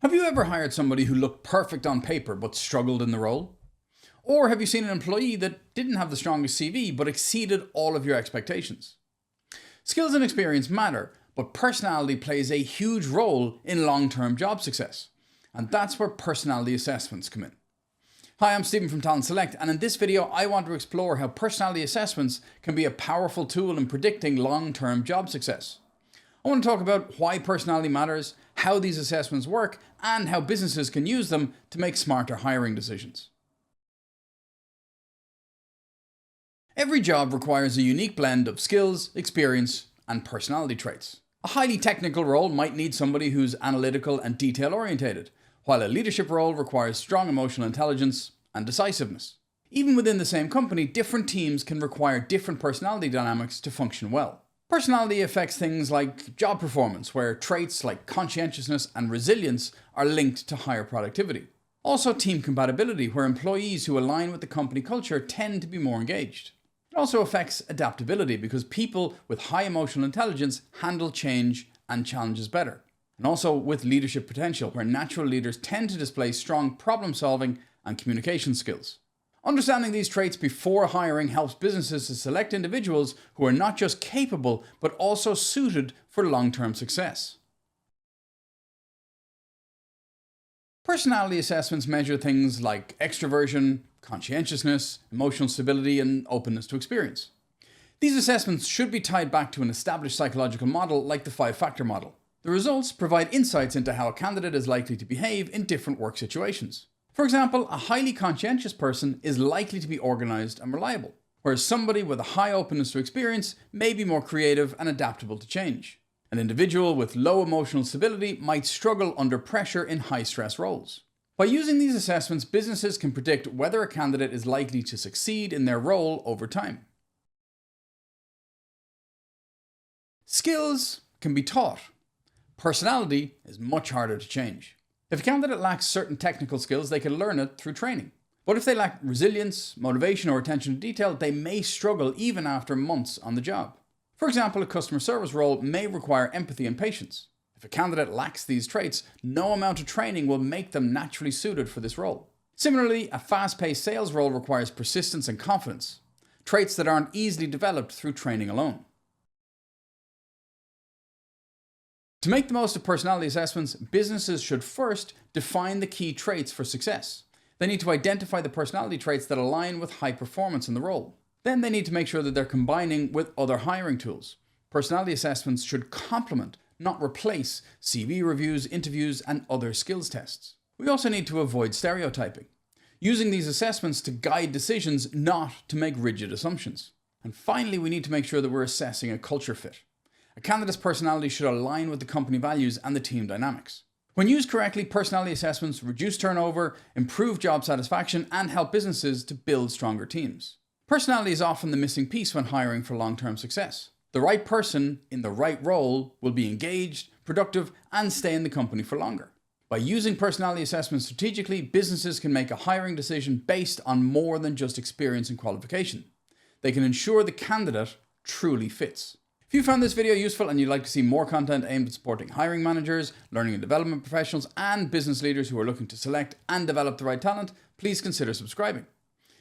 Have you ever hired somebody who looked perfect on paper but struggled in the role? Or have you seen an employee that didn't have the strongest CV but exceeded all of your expectations? Skills and experience matter, but personality plays a huge role in long-term job success. And that's where personality assessments come in. Hi, I'm Stephen from Talent Select, and in this video I want to explore how personality assessments can be a powerful tool in predicting long-term job success. I want to talk about why personality matters, how these assessments work, and how businesses can use them to make smarter hiring decisions. Every job requires a unique blend of skills, experience, and personality traits. A highly technical role might need somebody who's analytical and detail-orientated, while a leadership role requires strong emotional intelligence and decisiveness. Even within the same company, different teams can require different personality dynamics to function well. Personality affects things like job performance, where traits like conscientiousness and resilience are linked to higher productivity. Also team compatibility, where employees who align with the company culture tend to be more engaged. It also affects adaptability, because people with high emotional intelligence handle change and challenges better. And also with leadership potential, where natural leaders tend to display strong problem solving and communication skills. Understanding these traits before hiring helps businesses to select individuals who are not just capable, but also suited for long-term success. Personality assessments measure things like extroversion, conscientiousness, emotional stability, and openness to experience. These assessments should be tied back to an established psychological model like the 5-factor model. The results provide insights into how a candidate is likely to behave in different work situations. For example, a highly conscientious person is likely to be organized and reliable, whereas somebody with a high openness to experience may be more creative and adaptable to change. An individual with low emotional stability might struggle under pressure in high-stress roles. By using these assessments, businesses can predict whether a candidate is likely to succeed in their role over time. Skills can be taught. Personality is much harder to change. If a candidate lacks certain technical skills, they can learn it through training. But if they lack resilience, motivation, or attention to detail, they may struggle even after months on the job. For example, a customer service role may require empathy and patience. If a candidate lacks these traits, no amount of training will make them naturally suited for this role. Similarly, a fast-paced sales role requires persistence and confidence, traits that aren't easily developed through training alone. To make the most of personality assessments, businesses should first define the key traits for success. They need to identify the personality traits that align with high performance in the role. Then they need to make sure that they're combining with other hiring tools. Personality assessments should complement, not replace, CV reviews, interviews, and other skills tests. We also need to avoid stereotyping, using these assessments to guide decisions, not to make rigid assumptions. And finally, we need to make sure that we're assessing a culture fit. A candidate's personality should align with the company values and the team dynamics. When used correctly, personality assessments reduce turnover, improve job satisfaction, and help businesses to build stronger teams. Personality is often the missing piece when hiring for long-term success. The right person in the right role will be engaged, productive, and stay in the company for longer. By using personality assessments strategically, businesses can make a hiring decision based on more than just experience and qualification. They can ensure the candidate truly fits. If you found this video useful and you'd like to see more content aimed at supporting hiring managers, learning and development professionals, and business leaders who are looking to select and develop the right talent, please consider subscribing.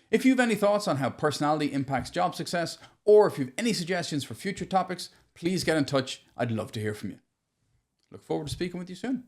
If you have any thoughts on how personality impacts job success, or if you have any suggestions for future topics, please get in touch. I'd love to hear from you. Look forward to speaking with you soon.